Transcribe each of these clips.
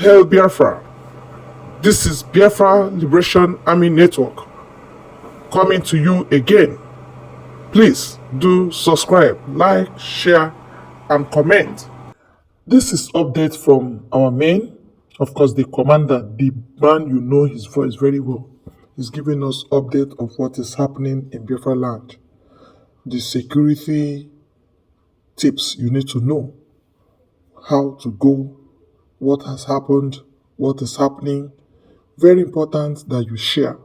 hail Biafra. This is Biafra Liberation Army Network coming to you again. Please do subscribe, like, share, and comment. This is update from our main, of course, the commander, the man you know his voice very well. He's giving us update of what is happening in Biafra land, the security tips you need to know, how to go, what has happened, what is happening. Very important that you share.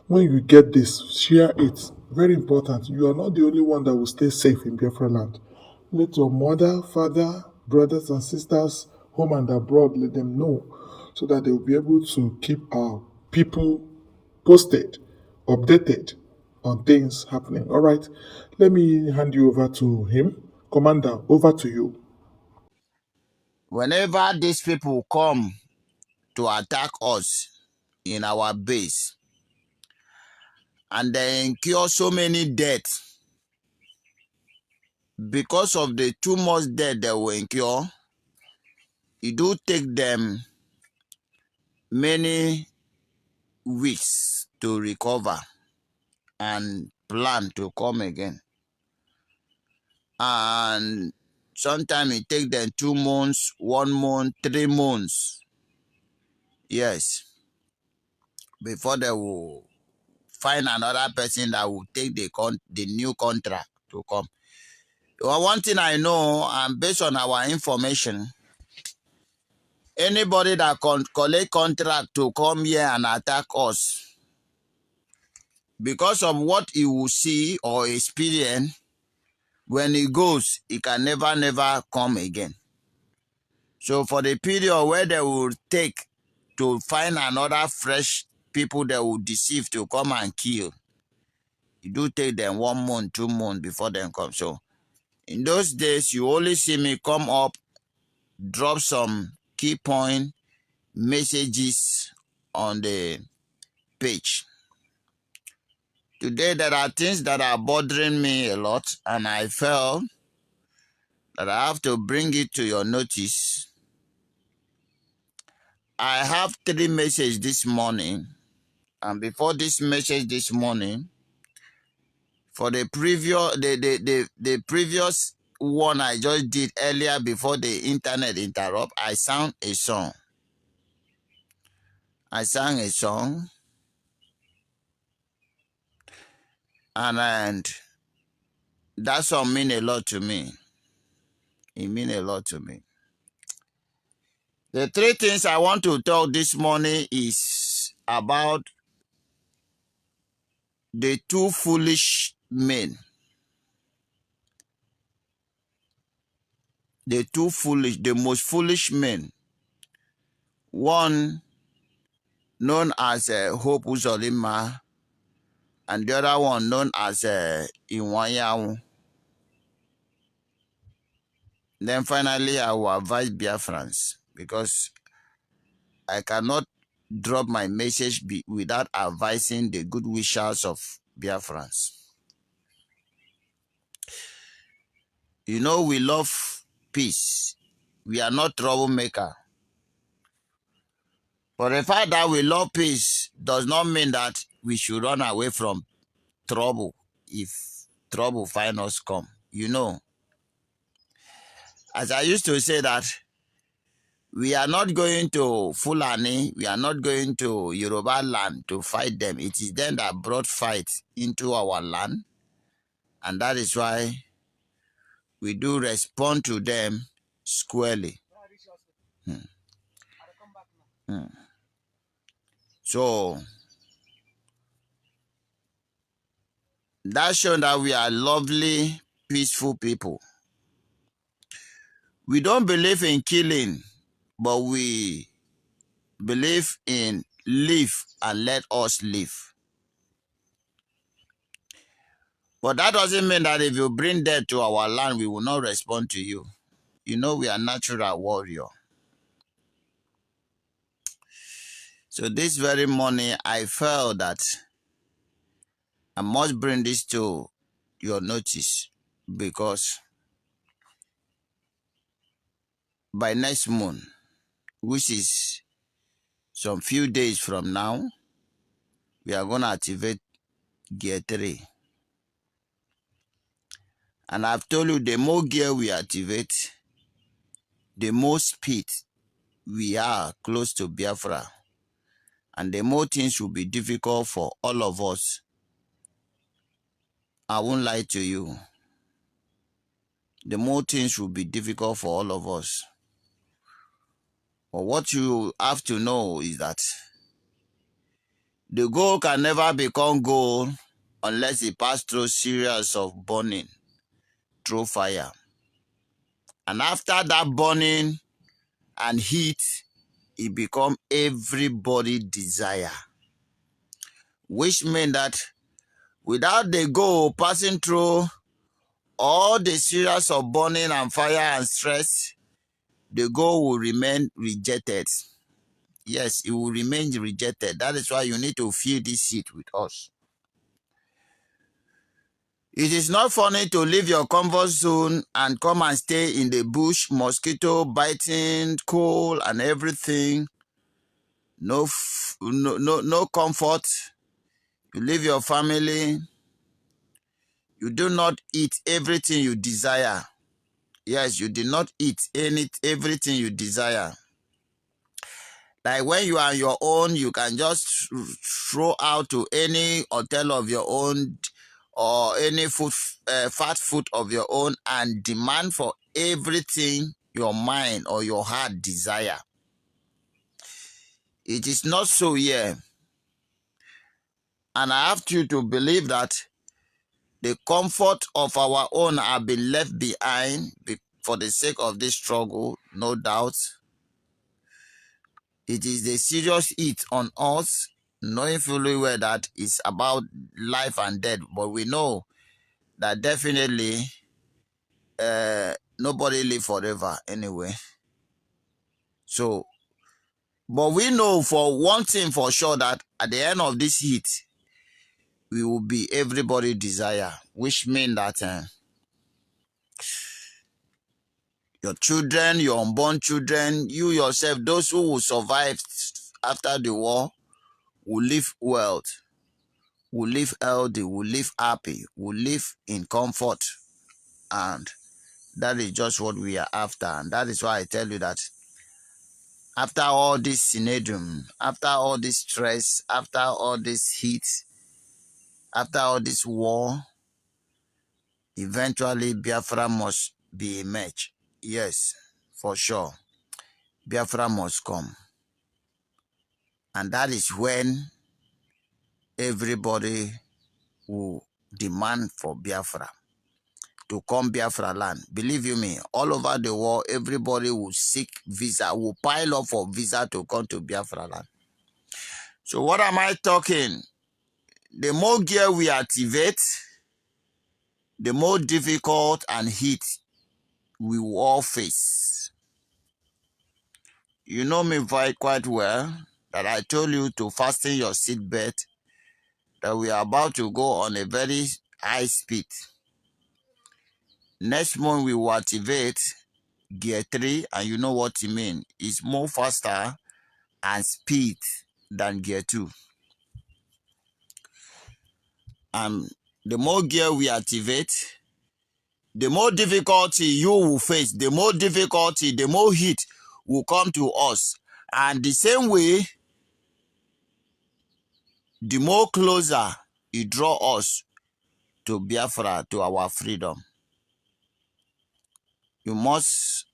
When you get this, share it. Very important. You are not the only one that will stay safe in Biafra land. Let your mother, father, brothers and sisters, home and abroad, let them know so that they will be able to keep our people posted, updated on things happening. All right, let me hand you over to him. Commander, over to you. Whenever these people come to attack us in our base and they incur so many deaths because of the too much death they will incur, it do take them many weeks to recover and plan to come again. And sometimes it take them 2 months, 1 month, 3 months. Yes, before they will find another person that will take the new contract to come. Well, one thing I know, and based on our information, anybody that collect contract to come here and attack us, because of what he will see or experience, when he goes, he can never come again. So for the period where they will take to find another fresh people they will deceive to come and kill, it do take them 1 month, 2 months before they come. So in those days, you only see me come up, drop some key point messages on the page. Today, there are things that are bothering me a lot, and I felt that I have to bring it to your notice. I have 3 messages this morning, and before this message this morning, for the previous one I just did earlier before the internet interrupt, I sang a song. And that song mean a lot to me. It mean a lot to me. The 3 things I want to talk this morning is about the 2 foolish men. The most foolish men. One known as Hope Uzolima, and the other one known as Iwanyawu. Then finally, I will advise Biafrans, because I cannot drop my message without advising the good wishers of Biafrans. You know, we love peace. We are not troublemaker. But the fact that we love peace does not mean that we should run away from trouble if trouble find us come. You know, as I used to say that we are not going to Fulani, we are not going to Yoruba land to fight them. It is them that brought fight into our land. And that is why we do respond to them squarely. So that shows that we are lovely, peaceful people. We don't believe in killing, but we believe in live and let us live. But that doesn't mean that if you bring death to our land, we will not respond to you. You know, we are natural warrior. So this very morning, I felt that I must bring this to your notice, because by next month, which is some few days from now, we are going to activate gear 3. And I've told you, the more gear we activate, the more speed we are close to Biafra. And the more things will be difficult for all of us. I won't lie to you. The more things will be difficult for all of us. But what you have to know is that the goal can never become goal unless it passes through series of burning through fire. And after that burning and heat, it becomes everybody's desire. Which means that without the goal passing through all the series of burning and fire and stress, the goal will remain rejected. Yes, it will remain rejected. That is why you need to feel this heat with us. It is not funny to leave your comfort zone and come and stay in the bush, mosquito biting, cold and everything. No comfort. You leave your family. You do not eat everything you desire. Yes, you did not eat everything you desire. Like when you are on your own, you can just throw out to any hotel of your own or any fast food of your own and demand for everything your mind or your heart desire. It is not so here. And I have you to believe that the comfort of our own have been left behind for the sake of this struggle, no doubt. It is the serious heat on us, knowing fully well that it's about life and death. But we know that definitely nobody live forever anyway. So, but we know for one thing for sure that at the end of this heat, we will be everybody desire, which means that your children, your unborn children, you yourself, those who will survive after the war will live well, will live healthy, will live happy, will live in comfort. And that is just what we are after. And that is why I tell you that after all this synedrium, after all this stress, after all this heat, after all this war, eventually Biafra must be emerged. Yes, for sure. Biafra must come. And that is when everybody will demand for Biafra to come Biafra land. Believe you me, all over the world, everybody will seek visa, will pile up for visa to come to Biafra land. So what am I talking? The more gear we activate, the more difficult and heat we will all face. You know me quite well that I told you to fasten your seatbelt, that we are about to go on a very high speed. Next month we will activate gear 3, and you know what it means. It's more faster and speed than gear 2. And the more gear we activate, the more difficulty you will face, the more difficulty, the more heat will come to us. And the same way, the more closer it draw us to Biafra, to our freedom. You must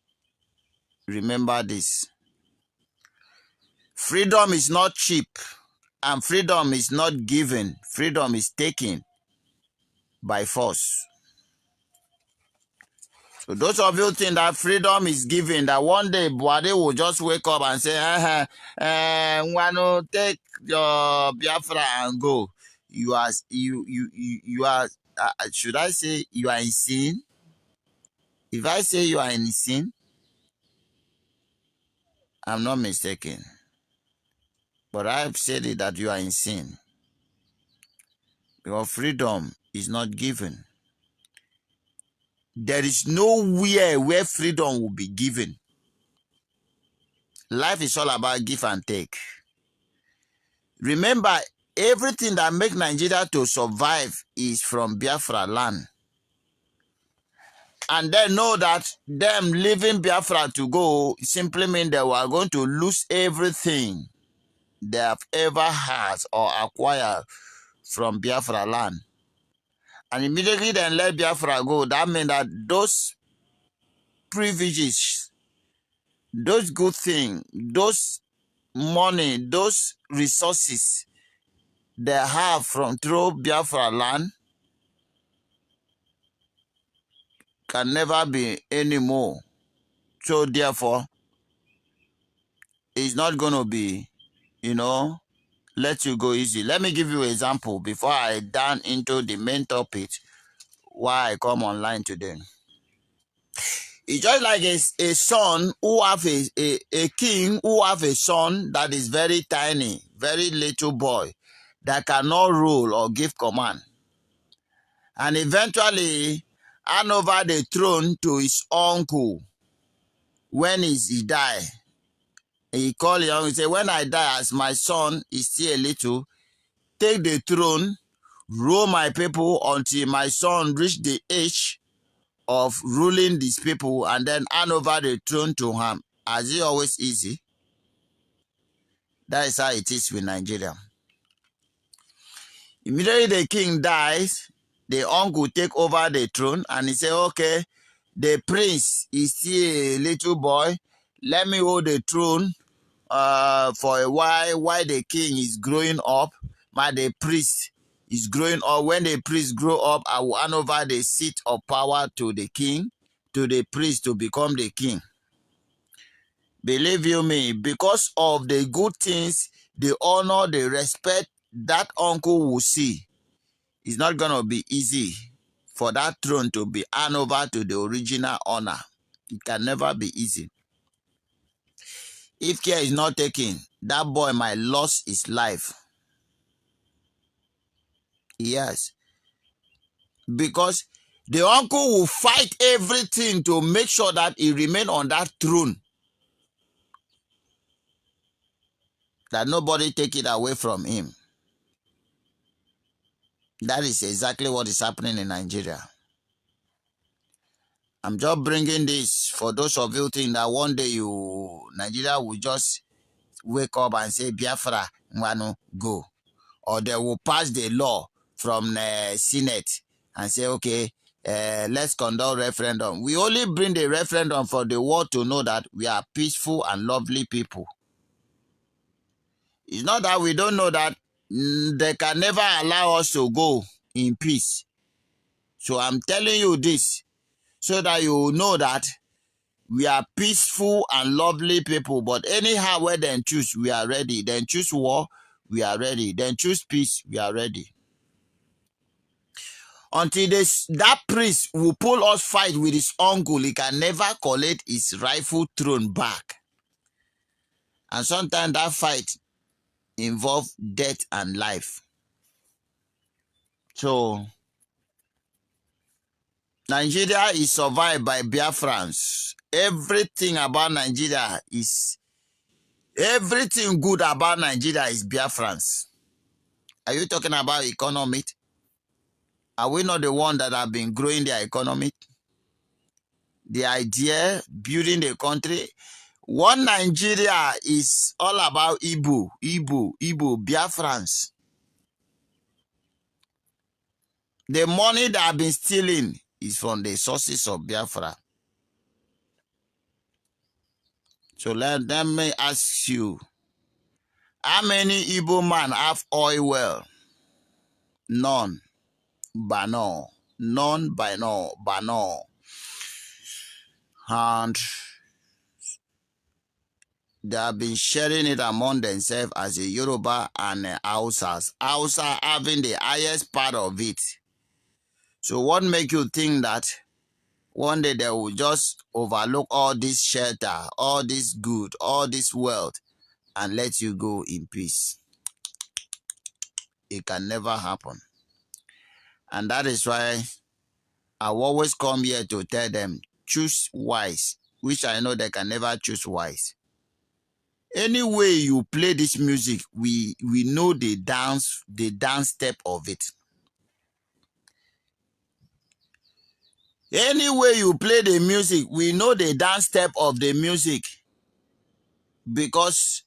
remember this. Freedom is not cheap, and freedom is not given. Freedom is taken by force. So those of you think that freedom is given, that one day Buhari will just wake up and say, take your Biafra and go. You are, should I say you are in sin? If I say you are in sin, I'm not mistaken. But I've said it that you are in sin. Your freedom is not given. There is nowhere where freedom will be given. Life is all about give and take. Remember, everything that makes Nigeria to survive is from Biafra land. And then know that them leaving Biafra to go simply means they were going to lose everything they have ever had or acquired from Biafra land. And immediately then let Biafra go. That means that those privileges, those good things, those money, those resources they have from through Biafra land can never be anymore. So therefore, it's not going to be, let you go easy. Let me give you an example before I down into the main topic why I come online today. It's just like a son who have a king who have a son that is very tiny, very little boy that cannot rule or give command. And eventually hand over the throne to his uncle when he die. He call him, he say, when I die, as my son is still a little, take the throne, rule my people until my son reach the age of ruling these people, and then hand over the throne to him. As it always easy? That is how it is with Nigeria. Immediately the king dies, the uncle take over the throne, and he say, okay, the prince is still a little boy. Let me hold the throne for a while the king is growing up, but the priest is growing up. When the priest grow up, I will hand over the seat of power to the king, to the priest to become the king. Believe you me, because of the good things, the honor, the respect that uncle will see, it's not going to be easy for that throne to be handed over to the original owner. It can never be easy. If care is not taken, that boy might lose his life. Yes. Because the uncle will fight everything to make sure that he remain on that throne. That nobody take it away from him. That is exactly what is happening in Nigeria. I'm just bringing this for those of you think that one day Nigeria will just wake up and say, Biafra, Mwanu, go. Or they will pass the law from the Senate and say, okay, let's conduct referendum. We only bring the referendum for the world to know that we are peaceful and lovely people. It's not that we don't know that they can never allow us to go in peace. So I'm telling you this so that you know that we are peaceful and lovely people. But anyhow, where they choose, we are ready. Then choose war, we are ready. Then choose peace, we are ready. Until that priest will pull us fight with his uncle, he can never collect his rightful throne back. And sometimes that fight involves death and life. So, Nigeria is survived by Biafrans. Everything about Nigeria is, everything good about Nigeria is Biafrans. Are you talking about economy? Are we not the one that have been growing their economy? The idea, building the country. One Nigeria is all about Igbo, Biafrans. The money that have been stealing is from the sources of Biafra. So let me ask you, how many Igbo men have oil well? None. Bano. None by no. Bano. And they have been sharing it among themselves as a Yoruba and Hausas. Hausa having the highest part of it. So what make you think that one day they will just overlook all this shelter, all this good, all this wealth, and let you go in peace? It can never happen. And that is why I always come here to tell them, choose wise, which I know they can never choose wise. Anyway you play this music, we know the dance step of it. Anyway you play the music, we know the dance step of the music, because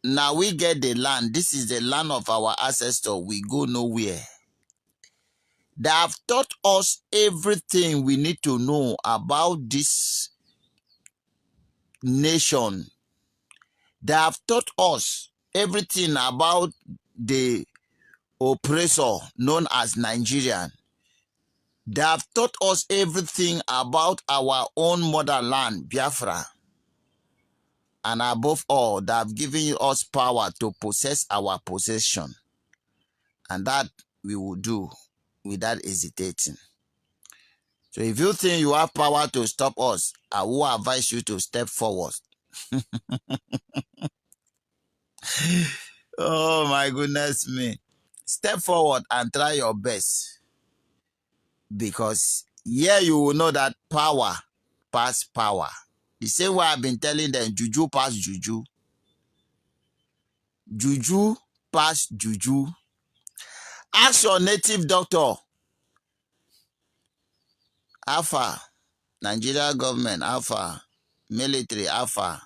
now we get the land. This is the land of our ancestors. We go nowhere. They have taught us everything we need to know about this nation. They have taught us everything about the oppressor known as Nigerian. They have taught us everything about our own motherland, Biafra. And above all, they have given us power to possess our possession. And that we will do without hesitating. So if you think you have power to stop us, I will advise you to step forward. Oh my goodness me. Step forward and try your best. Because here you will know that power pass power. The same way I've been telling them, juju pass juju. Juju pass juju. Ask your native doctor. Alpha, Nigeria government, Alpha, military, Alpha.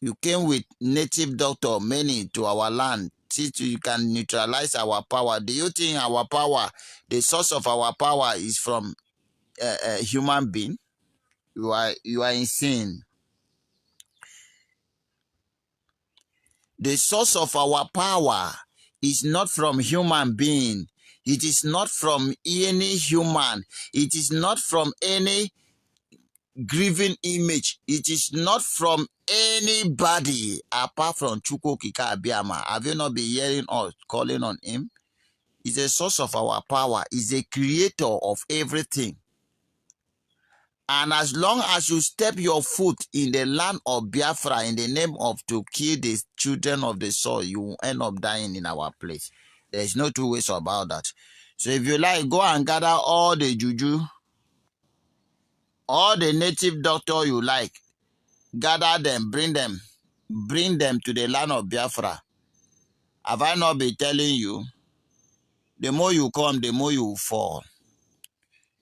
You came with native doctor, many to our land. See, you can neutralize our power. Do you think our power, the source of our power is from a human being? You are insane. The source of our power is not from human being. It is not from any human. It is not from any grieving image. It is not from anybody apart from Chukwu Kika Abiyama. Have you not been hearing us calling on him? He's a source of our power. He's a creator of everything. And as long as you step your foot in the land of Biafra in the name of to kill the children of the soil, you will end up dying in our place. There's no two ways about that. So if you like, go and gather all the juju, all the native doctor you like, gather them, bring them to the land of Biafra. Have I not been telling you? The more you come, the more you will fall.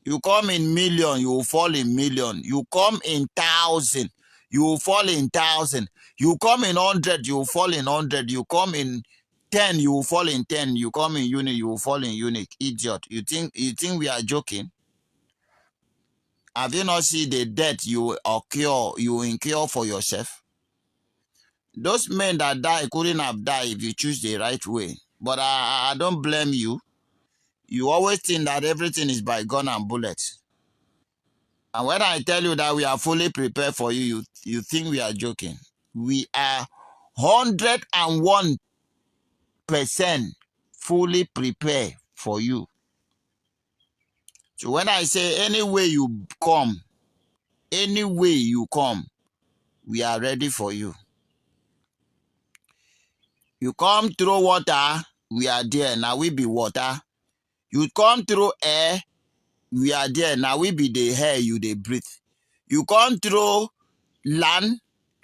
You come in million, you will fall in million. You come in 1,000, you will fall in 1,000. You come in 100, you will fall in 100. You come in 10, you will fall in 10. You come in unit, you will fall in unit. Idiot. You think we are joking? Have you not seen the death you incur for yourself? Those men that die couldn't have died if you choose the right way. But I don't blame you. You always think that everything is by gun and bullets. And when I tell you that we are fully prepared for you, you think we are joking. We are 101% fully prepared for you. So when I say any way you come, we are ready for you. You come through water, we are there. Now we be water. You come through air, we are there. Now we be the air you they breathe. You come through land,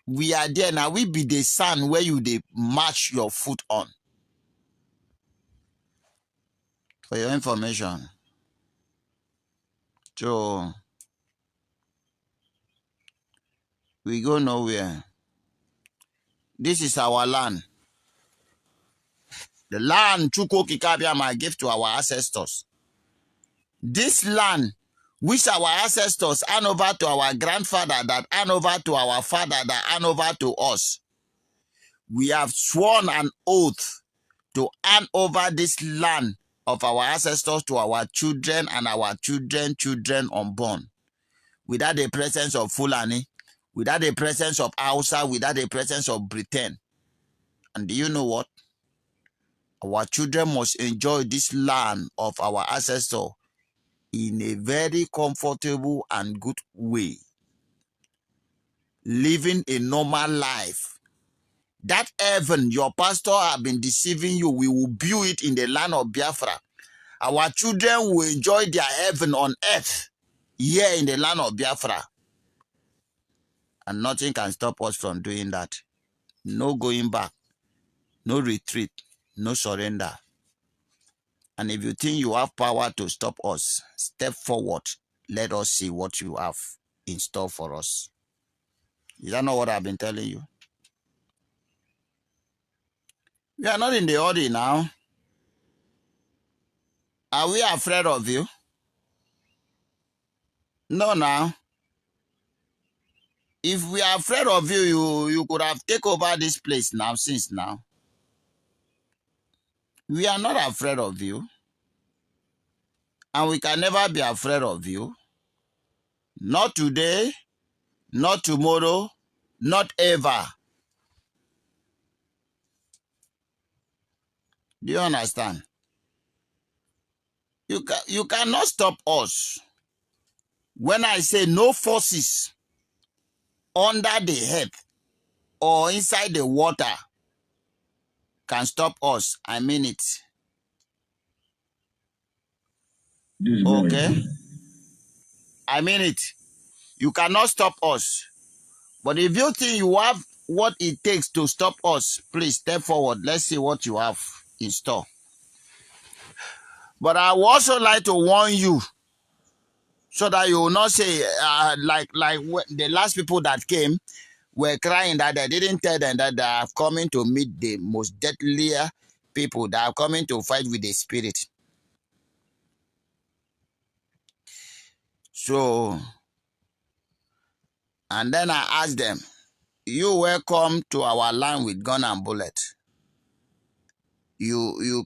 we are there. Now we be the sun where you they march your foot on. For your information. So we go nowhere. This is our land. The land Chukwu Kikabiama gave to our ancestors. This land which our ancestors hand over to our grandfather, that hand over to our father, that hand over to us. We have sworn an oath to hand over this land of our ancestors to our children and our children unborn. Without the presence of Fulani, without the presence of Hausa, without the presence of Britain. And do you know what? Our children must enjoy this land of our ancestors in a very comfortable and good way. Living a normal life. That heaven your pastor have been deceiving you, we will build it in the land of Biafra. Our children will enjoy their heaven on earth here in the land of Biafra. And nothing can stop us from doing that. No going back, no retreat, no surrender. And if you think you have power to stop us, step forward. Let us see what you have in store for us. Is that not what I've been telling you? We are not in the order now. Are we afraid of you? No, now. If we are afraid of you, you could have taken over this place now, since now. We are not afraid of you. And we can never be afraid of you. Not today, not tomorrow, not ever. Do you understand? You cannot stop us. When I say no forces under the earth or inside the water can stop us, I mean it. Okay? I mean it. You cannot stop us. But if you think you have what it takes to stop us, please step forward. Let's see what you have in store. But I would also like to warn you, so that you will not say, like the last people that came were crying that they didn't tell them that they are coming to meet the most deadlier people that are coming to fight with the spirit. So, and then I asked them, you welcome to our land with gun and bullet. You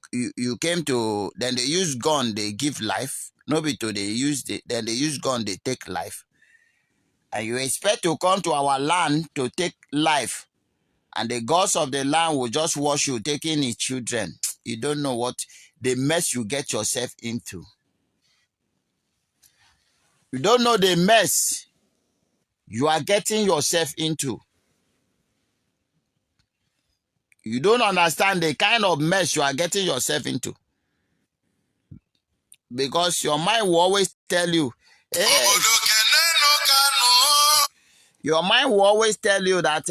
came to, then they use gun, they give life. Nobody to they use then they use gun, they take life. And you expect to come to our land to take life, and the gods of the land will just watch you taking his children. You don't know what the mess you get yourself into. You don't know the mess you are getting yourself into. You don't understand the kind of mess you are getting yourself into. Because your mind will always tell you, hey, your mind will always tell you that,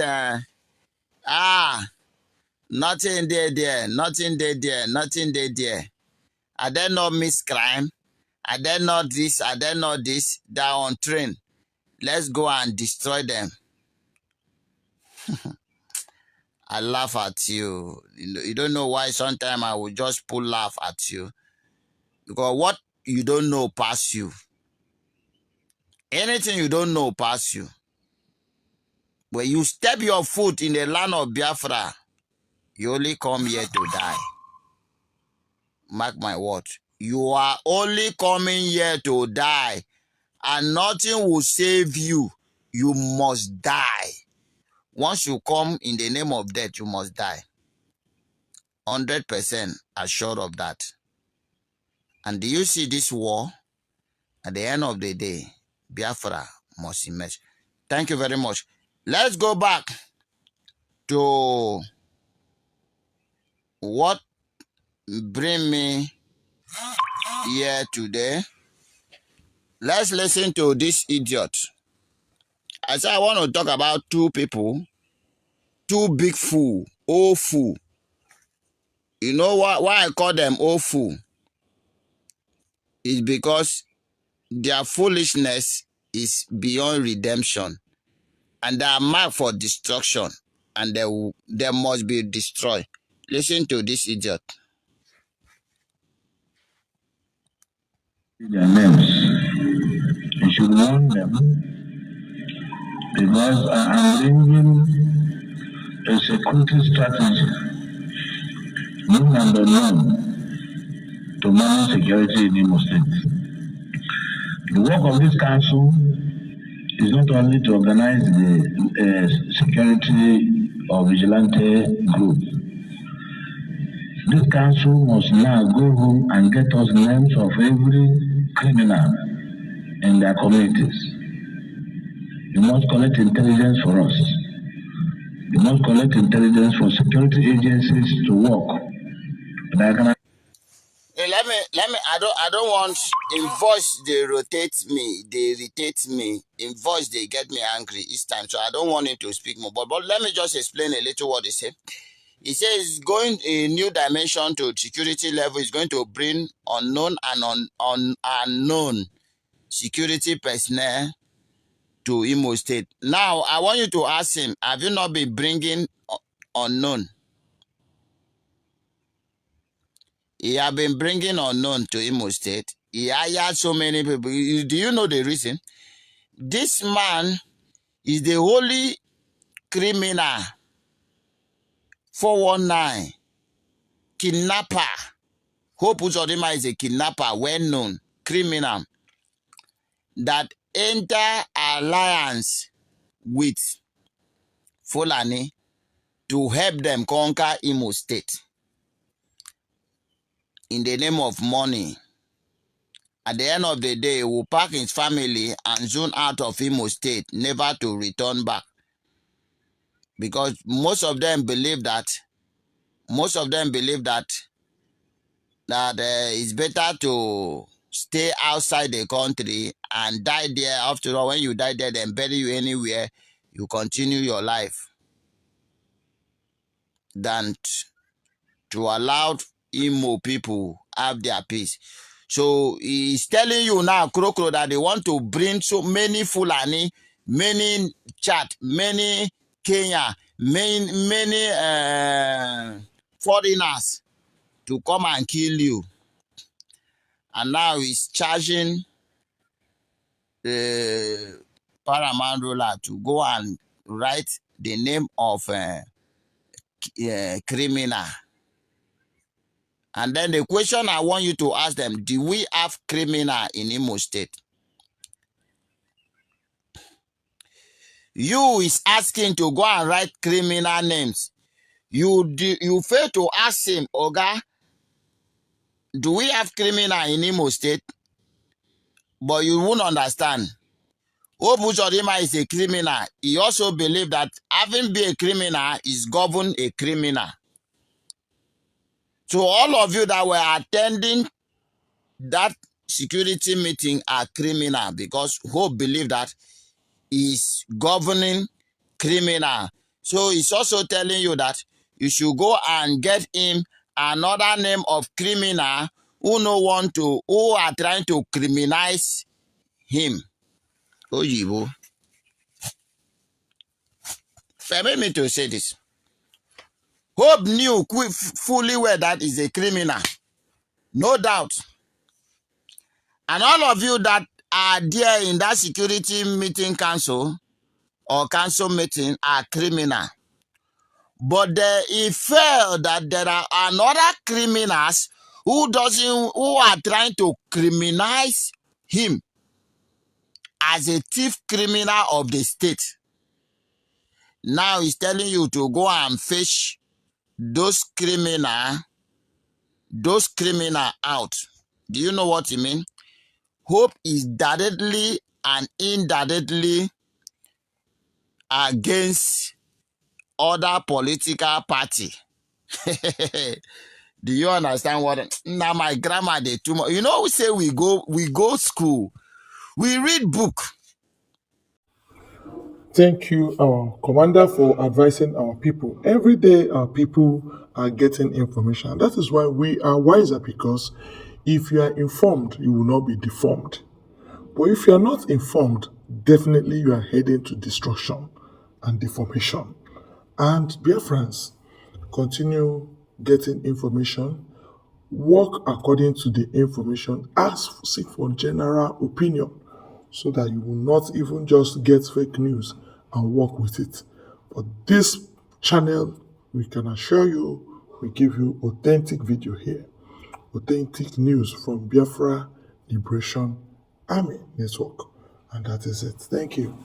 nothing there, nothing there, nothing there. Are there not miss crime? Are there not this? Are there not this? They're on train. Let's go and destroy them. I laugh at you. You don't know why sometimes I will just laugh at you. Because what you don't know pass you. Anything you don't know pass you. When you step your foot in the land of Biafra, you only come here to die. Mark my words. You are only coming here to die. And nothing will save you. You must die. Once you come in the name of death, you must die. 100% assured of that. And do you see this war? At the end of the day, Biafra must emerge. Thank you very much. Let's go back to what bring me here today. Let's listen to this idiot. I said I want to talk about two people, two big fool, old fool. You know why I call them old fool? It's because their foolishness is beyond redemption, and they are marked for destruction, and they must be destroyed. Listen to this idiot. Their names. You should warn them, because I am bringing a security strategy, known and unknown, to manage security in Imo State. The work of this council is not only to organize the security or vigilante group. This council must now go home and get us names of every criminal in their communities. You must collect intelligence for us. You must collect intelligence for security agencies to work. Sorry, let me. I don't want in voice they rotate me, they irritate me. In voice they get me angry each time. So I don't want him to speak more. But let me just explain a little what he said. He says going a new dimension to security level is going to bring unknown and unknown security personnel to Imo State. Now I want you to ask him: have you not been bringing unknown? He have been bringing unknown to Imo State. He hired so many people. Do you know the reason? This man is the only criminal, 419, kidnapper. Hope Uzodima is a kidnapper, well-known criminal that enter alliance with Fulani to help them conquer Imo State in the name of money. At the end of the day, he will pack his family and zone out of Imo State, never to return back. Because most of them believe that it's better to stay outside the country and die there. After all, when you die there, then bury you anywhere, you continue your life, than to allow Imo people have their peace. So he's telling you now, Krokro, that they want to bring so many Fulani, many Chad, many Kenya, many foreigners to come and kill you. And now he's charging the paramount ruler to go and write the name of criminal. And then the question I want you to ask them: do we have criminal in Imo State? You is asking to go and write criminal names. You fail to ask him, Oga, do we have criminal in Imo State? But you won't understand. Obu Jodima is a criminal. He also believes that having been a criminal is govern a criminal. So all of you that were attending that security meeting are criminal, because Hope believe that is governing criminal. So he's also telling you that you should go and get him another name of criminal who are trying to criminalize him. Ojibo. Permit me to say this. Hope knew fully well that is a criminal. No doubt. And all of you that are there in that security meeting council or council meeting are criminal. But he felt that there are another criminals who are trying to criminalize him as a chief criminal of the state. Now he's telling you to go and fish those criminal out. Do you know what he means? Hope is directly and indirectly against other political party. Do you understand what? Now my grammar they too much. You know, we say we go school, we read book. Thank you, our commander, for advising our people. Every day, our people are getting information. That is why we are wiser, because if you are informed, you will not be deformed. But if you are not informed, definitely you are heading to destruction and deformation. And dear friends, continue getting information, work according to the information, seek for general opinion, so that you will not even just get fake news and work with it. But this channel, we can assure you, we give you authentic video here, authentic news from Biafra Liberation Army Network. And that is it. Thank you.